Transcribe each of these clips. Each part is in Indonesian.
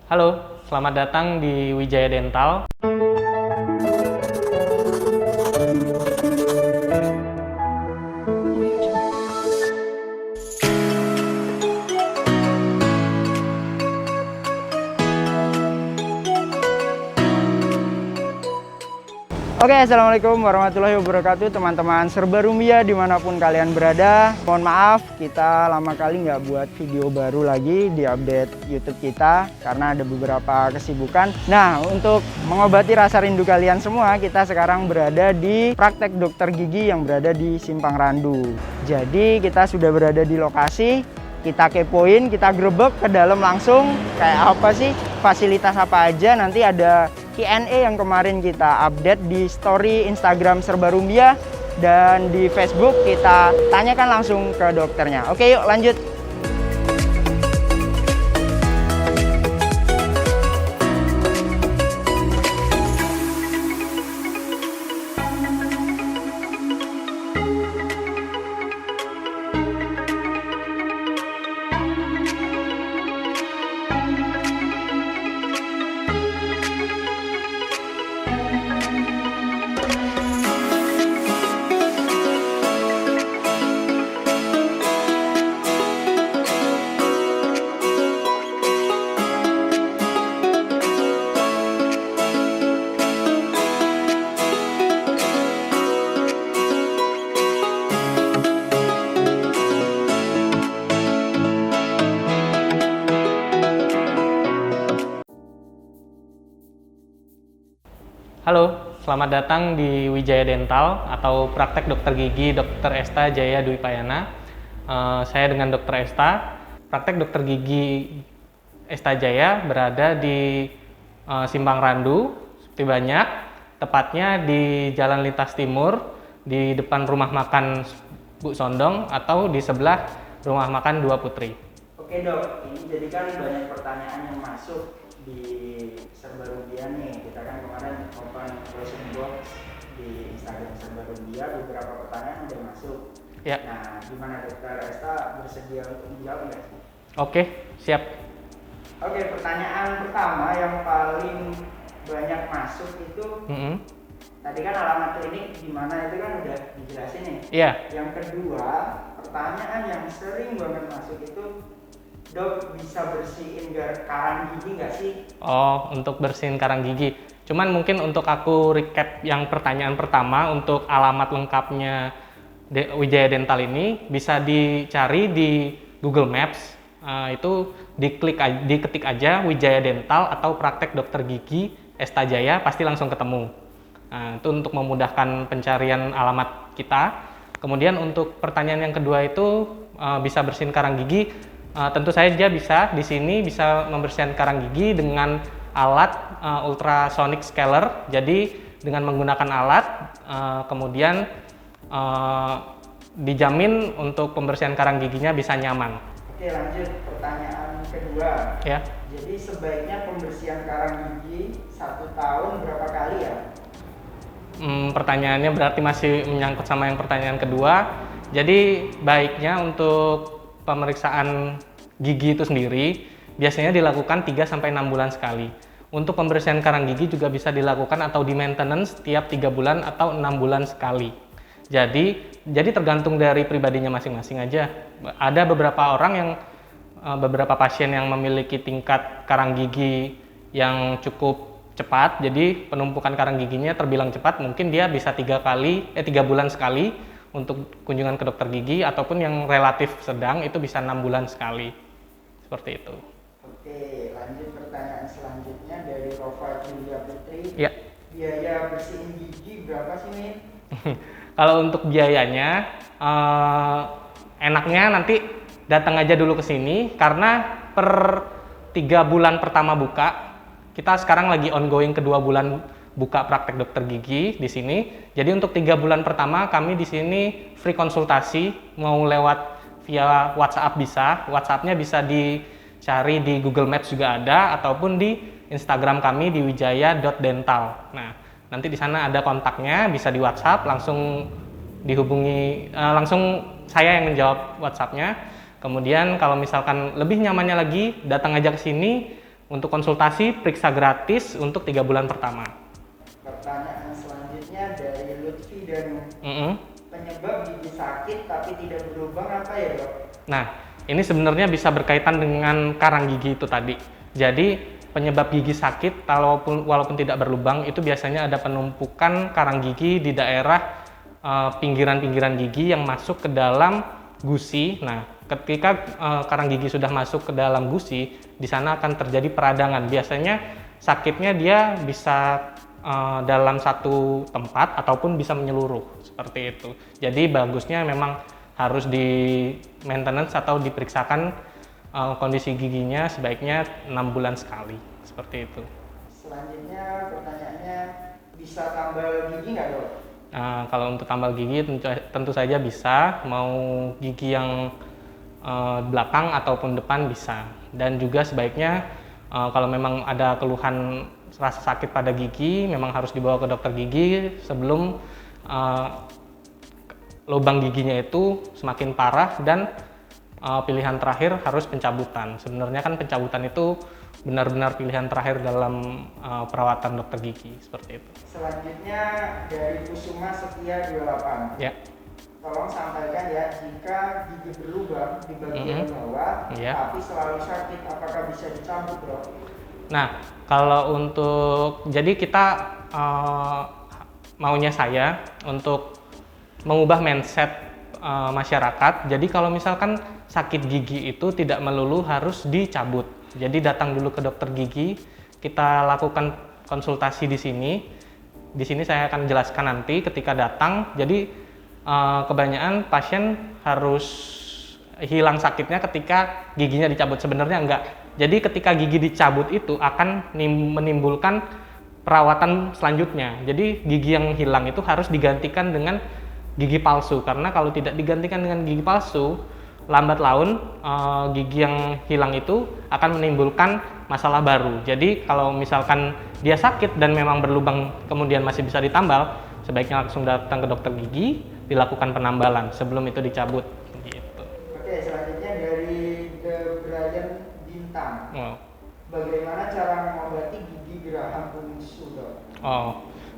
Halo, selamat datang di Wijaya Dental. Oke, assalamualaikum warahmatullahi wabarakatuh teman-teman Serba Rumbia dimanapun kalian berada. Mohon maaf, kita lama kali nggak buat video baru lagi di update YouTube kita karena ada beberapa kesibukan. Nah, untuk mengobati rasa rindu kalian semua, kita sekarang berada di praktek dokter gigi yang berada di Simpang Randu. Jadi kita sudah berada di lokasi. Kita kepoin, kita grebek ke dalam langsung kayak apa sih, fasilitas apa aja. Nanti ada Q&A yang kemarin kita update di story Instagram Serba Rumbia dan di Facebook kita tanyakan langsung ke dokternya. Oke, yuk lanjut. Halo, selamat datang di Wijaya Dental atau praktek dokter gigi Dr. Esta Jaya Dwi Payana. Saya dengan Dr. Esta. Praktek dokter gigi Esta Jaya berada di Simpang Randu, seperti banyak. Tepatnya di Jalan Lintas Timur, di depan rumah makan Bu Sondong atau di sebelah rumah makan Dua Putri. Oke dok, ini jadi kan banyak pertanyaan yang masuk di Serba Rumbia nih. Kita kan kemarin open question box di Instagram Serba Rumbia, beberapa pertanyaan udah masuk. Ya. Nah, gimana Dokter Esta bersedia untuk menjawab nggak? Oke, siap. Oke, pertanyaan pertama yang paling banyak masuk itu tadi kan alamat klinik di mana itu kan udah dijelasin nih. Iya. Yang kedua, pertanyaan yang sering banget masuk itu, dok bisa bersihin karang gigi nggak sih? Oh, untuk bersihin karang gigi. Cuman mungkin untuk aku recap yang pertanyaan pertama, untuk alamat lengkapnya Wijaya Dental ini bisa dicari di Google Maps. Itu diketik aja Wijaya Dental atau praktek dokter gigi Esta Jaya, pasti langsung ketemu. Nah, itu untuk memudahkan pencarian alamat kita. Kemudian untuk pertanyaan yang kedua itu bisa bersihin karang gigi. Tentu saja bisa, di sini bisa membersihkan karang gigi dengan alat ultrasonic scaler. Jadi dengan menggunakan alat, kemudian dijamin untuk pembersihan karang giginya bisa nyaman. Oke, lanjut pertanyaan kedua. Ya. Jadi sebaiknya pembersihan karang gigi 1 tahun berapa kali ya? Pertanyaannya berarti masih menyangkut sama yang pertanyaan kedua. Jadi baiknya untuk pemeriksaan gigi itu sendiri biasanya dilakukan 3-6 bulan sekali. Untuk pembersihan karang gigi juga bisa dilakukan atau di maintenance setiap 3 bulan atau 6 bulan sekali. Jadi tergantung dari pribadinya masing-masing aja. Ada beberapa pasien yang memiliki tingkat karang gigi yang cukup cepat, jadi penumpukan karang giginya terbilang cepat, mungkin dia bisa 3 bulan sekali untuk kunjungan ke dokter gigi, ataupun yang relatif sedang itu bisa 6 bulan sekali. Seperti itu. Oke, lanjut pertanyaan selanjutnya dari Rova Julia Putri. Ya. Biaya bersihin gigi berapa sih, Min? Kalau untuk biayanya, enaknya nanti datang aja dulu ke sini, karena per 3 bulan pertama buka, kita sekarang lagi ongoing kedua bulan buka praktek dokter gigi di sini. Jadi untuk 3 bulan pertama kami di sini free konsultasi, mau lewat via WhatsApp bisa. WhatsApp-nya bisa dicari di Google Maps juga ada, ataupun di Instagram kami di wijaya.dental. Nah, nanti di sana ada kontaknya, bisa di WhatsApp, langsung dihubungi, langsung saya yang menjawab WhatsApp-nya. Kemudian kalau misalkan lebih nyamannya lagi, datang aja ke sini, Untuk konsultasi, periksa gratis untuk 3 bulan pertama. Pertanyaan selanjutnya dari Lutfi dan penyebab gigi sakit tapi tidak berlubang apa ya dok? Nah, ini sebenarnya bisa berkaitan dengan karang gigi itu tadi. Jadi, penyebab gigi sakit walaupun tidak berlubang itu biasanya ada penumpukan karang gigi di daerah pinggiran-pinggiran gigi yang masuk ke dalam gusi. Nah, ketika karang gigi sudah masuk ke dalam gusi, di sana akan terjadi peradangan. Biasanya sakitnya dia bisa dalam satu tempat ataupun bisa menyeluruh seperti itu. Jadi bagusnya memang harus di maintenance atau diperiksakan kondisi giginya sebaiknya 6 bulan sekali seperti itu. Selanjutnya pertanyaannya, bisa tambal gigi nggak dok? Nah, kalau untuk tambal gigi tentu saja bisa, mau gigi yang belakang ataupun depan bisa. Dan juga sebaiknya kalau memang ada keluhan rasa sakit pada gigi, memang harus dibawa ke dokter gigi sebelum lubang giginya itu semakin parah dan pilihan terakhir harus pencabutan. Sebenarnya kan pencabutan itu benar-benar pilihan terakhir dalam perawatan dokter gigi seperti itu. Selanjutnya dari Kusuma Setia 28. Ya. Tolong sampaikan ya, jika gigi berlubang di bagian bawah tapi selalu sakit, apakah bisa dicabut bro? Nah, kalau untuk jadi kita maunya saya untuk mengubah mindset masyarakat. Jadi kalau misalkan sakit gigi itu tidak melulu harus dicabut. Jadi datang dulu ke dokter gigi, kita lakukan konsultasi di sini. Di sini saya akan jelaskan nanti ketika datang. Jadi kebanyakan pasien harus hilang sakitnya ketika giginya dicabut. Sebenarnya enggak. Jadi ketika gigi dicabut itu akan menimbulkan perawatan selanjutnya. Jadi gigi yang hilang itu harus digantikan dengan gigi palsu. Karena kalau tidak digantikan dengan gigi palsu, lambat laun gigi yang hilang itu akan menimbulkan masalah baru. Jadi kalau misalkan dia sakit dan memang berlubang kemudian masih bisa ditambal, sebaiknya langsung datang ke dokter gigi, dilakukan penambalan sebelum itu dicabut. Gitu. Oke, selanjutnya dari The Brian Bintang. Bagaimana cara mengobati gigi geraham bungsu dok?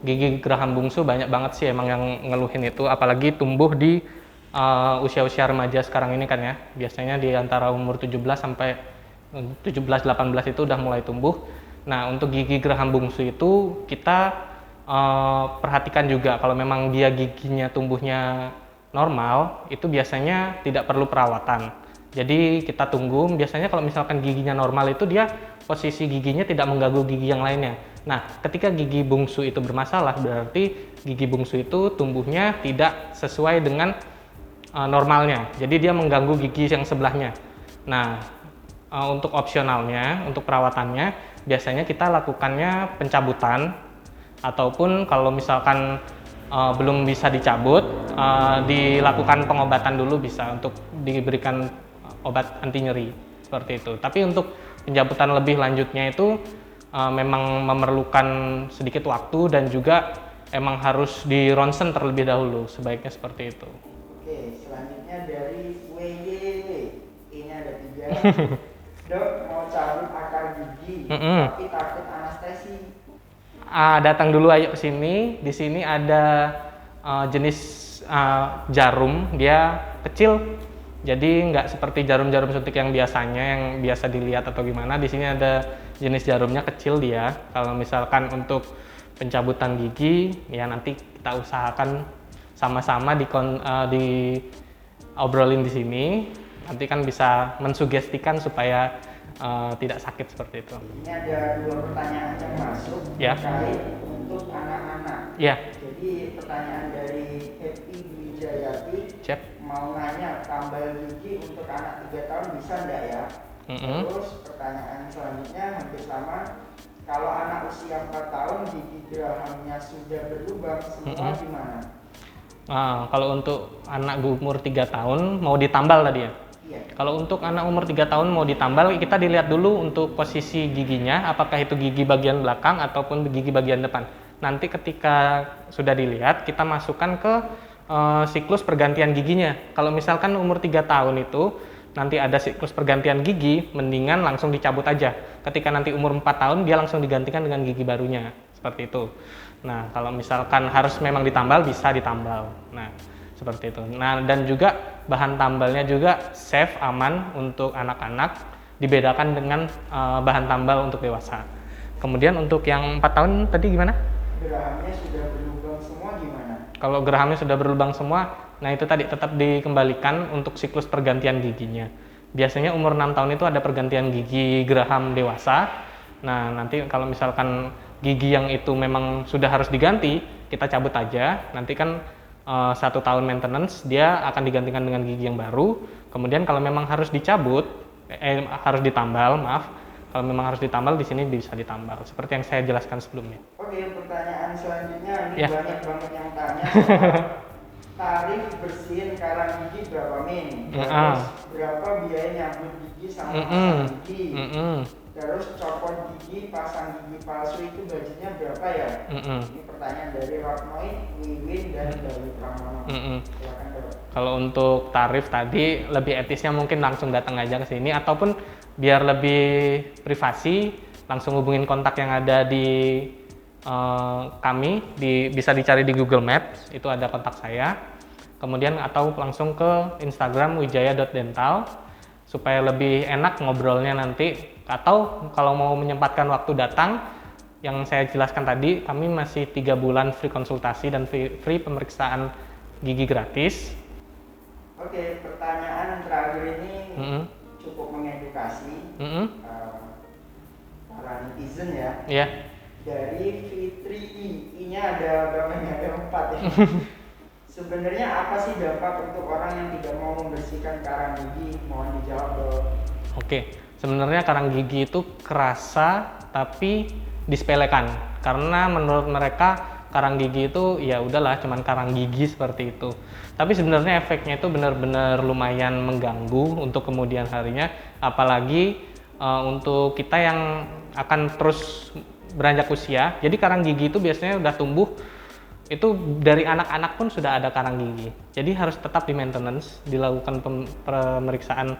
Gigi geraham bungsu banyak banget sih emang yang ngeluhin itu, apalagi tumbuh di usia-usia remaja sekarang ini kan ya. Biasanya di antara umur 17 sampai 17-18 itu udah mulai tumbuh. Nah, untuk gigi geraham bungsu itu kita perhatikan juga kalau memang dia giginya tumbuhnya normal, itu biasanya tidak perlu perawatan. Jadi kita tunggu, biasanya kalau misalkan giginya normal itu dia posisi giginya tidak mengganggu gigi yang lainnya. Nah, ketika gigi bungsu itu bermasalah, berarti gigi bungsu itu tumbuhnya tidak sesuai dengan normalnya. Jadi dia mengganggu gigi yang sebelahnya. Nah, untuk opsionalnya, untuk perawatannya, biasanya kita lakukannya pencabutan, ataupun kalau misalkan belum bisa dicabut, dilakukan pengobatan dulu bisa untuk diberikan obat anti nyeri seperti itu. Tapi untuk pencabutan lebih lanjutnya itu memang memerlukan sedikit waktu dan juga emang harus di ronsen terlebih dahulu, sebaiknya seperti itu. Oke, selanjutnya dari WYW, ini ada 3. Dok, mau cabut akar gigi tapi takut anestesi. Datang dulu ayo ke sini. Di sini ada jenis jarum, dia kecil. Jadi nggak seperti jarum-jarum suntik yang biasanya, yang biasa dilihat atau gimana. Di sini ada jenis jarumnya kecil dia. Kalau misalkan untuk pencabutan gigi, ya nanti kita usahakan sama-sama di obrolin di sini. Nanti kan bisa mensugestikan supaya tidak sakit seperti itu. Ini ada 2 pertanyaan yang masuk terkait untuk anak-anak. Jadi pertanyaan dari Happy Wijayati mau nanya, tambal gigi untuk anak 3 tahun bisa enggak ya? Terus pertanyaan selanjutnya hampir sama, kalau anak usia 4 tahun gigi gerahamnya sudah berlubang semua gimana? Kalau untuk anak umur 3 tahun mau ditambal tadi ya? Iya. Kalau untuk anak umur 3 tahun mau ditambal, kita dilihat dulu untuk posisi giginya, apakah itu gigi bagian belakang ataupun gigi bagian depan. Nanti ketika sudah dilihat, kita masukkan ke siklus pergantian giginya. Kalau misalkan umur 3 tahun itu nanti ada siklus pergantian gigi, mendingan langsung dicabut aja. ketika nanti umur 4 tahun dia langsung digantikan dengan gigi barunya, seperti itu. Nah, kalau misalkan harus memang ditambal, bisa ditambal. Nah, seperti itu. Nah, dan juga bahan tambalnya juga safe, aman untuk anak-anak, dibedakan dengan bahan tambal untuk dewasa. Kemudian untuk yang 4 tahun tadi gimana? Gerahamnya sudah berlubang semua gimana? Kalau gerahamnya sudah berlubang semua, nah itu tadi tetap dikembalikan untuk siklus pergantian giginya. Biasanya umur 6 tahun itu ada pergantian gigi geraham dewasa. Nah, nanti kalau misalkan gigi yang itu memang sudah harus diganti, kita cabut aja. Nanti kan 1 tahun maintenance, dia akan digantikan dengan gigi yang baru. Kemudian kalau memang harus dicabut, harus ditambal, maaf. Kalau memang harus ditambal, di sini bisa ditambal. Seperti yang saya jelaskan sebelumnya. Oke, pertanyaan selanjutnya, ini Ya. banyak banget yang tanya soal tarif bersihin karang gigi berapa min? Terus berapa biaya nyabut gigi sama pasang gigi? Terus copot gigi, pasang gigi palsu itu budgetnya berapa ya? Ini pertanyaan dari Ratnoy, Wiwin, dan dari Pramono. Silakan Dok. Kalau untuk tarif tadi, lebih etisnya mungkin langsung datang aja ke sini, ataupun biar lebih privasi, langsung hubungin kontak yang ada di kami, bisa dicari di Google Maps, itu ada kontak saya. Kemudian atau langsung ke Instagram wijaya.dental, supaya lebih enak ngobrolnya nanti. Atau kalau mau menyempatkan waktu datang, yang saya jelaskan tadi, kami masih 3 bulan free konsultasi dan free pemeriksaan gigi gratis. Oke, pertanyaan terakhir ini cukup mengedukasi para netizen ya. Iya. Dari Fitri I-nya ada berapa? Ada 4 ya. Sebenarnya apa sih dampak untuk orang yang tidak mau membersihkan karang gigi? Mohon dijawab Dok. Oke, sebenarnya karang gigi itu kerasa tapi disepelekan, karena menurut mereka karang gigi itu ya udahlah cuman karang gigi seperti itu. Tapi sebenarnya efeknya itu benar-benar lumayan mengganggu untuk kemudian harinya, apalagi untuk kita yang akan terus beranjak usia. Jadi karang gigi itu biasanya udah tumbuh, itu dari anak-anak pun sudah ada karang gigi. Jadi harus tetap di maintenance, dilakukan pemeriksaan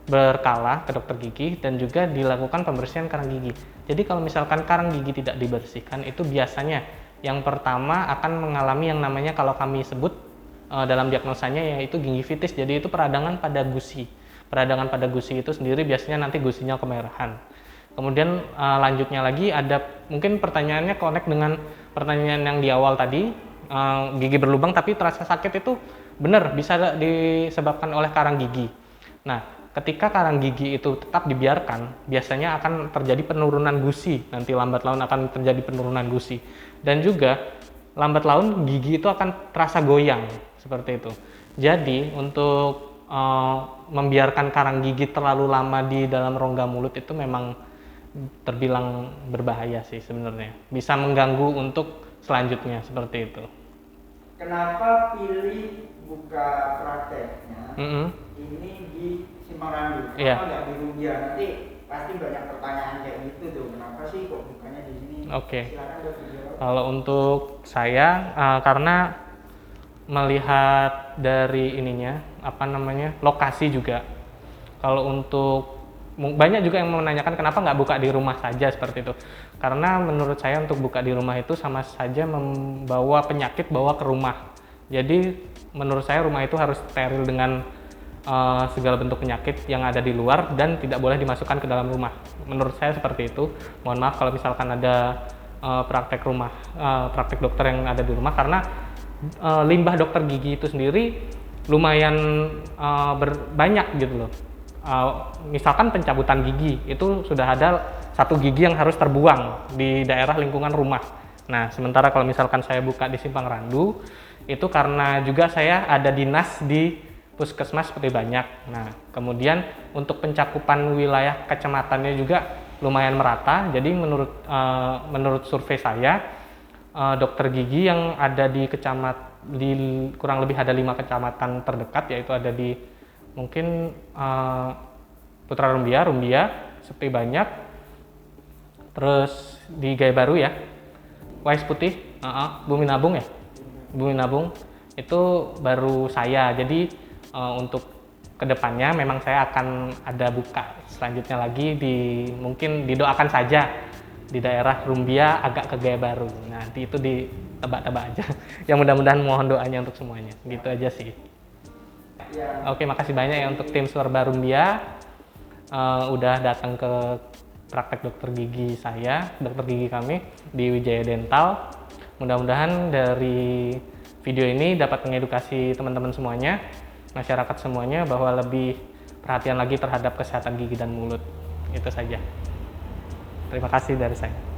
berkala ke dokter gigi, dan juga dilakukan pembersihan karang gigi. Jadi kalau misalkan karang gigi tidak dibersihkan, itu biasanya yang pertama akan mengalami yang namanya, kalau kami sebut dalam diagnosanya, yaitu gingivitis. Jadi itu peradangan pada gusi. Peradangan pada gusi itu sendiri biasanya nanti gusinya kemerahan. Kemudian lanjutnya lagi ada mungkin pertanyaannya connect dengan pertanyaan yang di awal tadi, gigi berlubang tapi terasa sakit, itu benar bisa disebabkan oleh karang gigi. Nah, ketika karang gigi itu tetap dibiarkan, biasanya akan terjadi penurunan gusi. Nanti lambat laun akan terjadi penurunan gusi. Dan juga lambat laun gigi itu akan terasa goyang, seperti itu. Jadi untuk membiarkan karang gigi terlalu lama di dalam rongga mulut itu memang terbilang berbahaya sih sebenarnya. Bisa mengganggu untuk selanjutnya, seperti itu. Kenapa pilih buka prakteknya ini di Simpang Randu? Kenapa nggak di Rumbia? Nanti pasti banyak pertanyaan kayak gitu tuh. Kenapa sih kok bukanya di sini? Oke. Silakan Dok dijawab. Kalau untuk saya, karena melihat dari ininya, lokasi juga. Kalau untuk banyak juga yang menanyakan kenapa nggak buka di rumah saja, seperti itu. Karena menurut saya untuk buka di rumah itu sama saja membawa penyakit bawa ke rumah. Jadi menurut saya rumah itu harus steril dengan segala bentuk penyakit yang ada di luar dan tidak boleh dimasukkan ke dalam rumah. Menurut saya seperti itu. Mohon maaf kalau misalkan ada praktek dokter yang ada di rumah, karena limbah dokter gigi itu sendiri lumayan banyak gitu loh. Misalkan pencabutan gigi itu sudah ada 1 gigi yang harus terbuang di daerah lingkungan rumah. Nah, sementara kalau misalkan saya buka di Simpang Randu, itu karena juga saya ada dinas di puskesmas seperti banyak. Nah, kemudian untuk pencakupan wilayah kecamatannya juga lumayan merata. Jadi menurut survei saya, dokter gigi yang ada di kurang lebih ada 5 kecamatan terdekat, yaitu ada di mungkin Putra Rumbia, seperti banyak, terus di Gaya Baru ya, Wais Putih, Bumi Nabung ya, Bumi Nabung itu baru saya. Jadi untuk kedepannya memang saya akan ada buka selanjutnya lagi mungkin didoakan saja di daerah Rumbia agak ke gaya baru. Nanti itu ditebak-tebak aja. Yang mudah-mudahan mohon doanya untuk semuanya. Gitu aja sih. Oke, makasih banyak ya untuk tim Serba Rumbia udah datang ke praktek dokter gigi dokter gigi kami di Wijaya Dental. Mudah-mudahan dari video ini dapat mengedukasi teman-teman semuanya, masyarakat semuanya bahwa lebih perhatian lagi terhadap kesehatan gigi dan mulut. Itu saja. Terima kasih dari saya.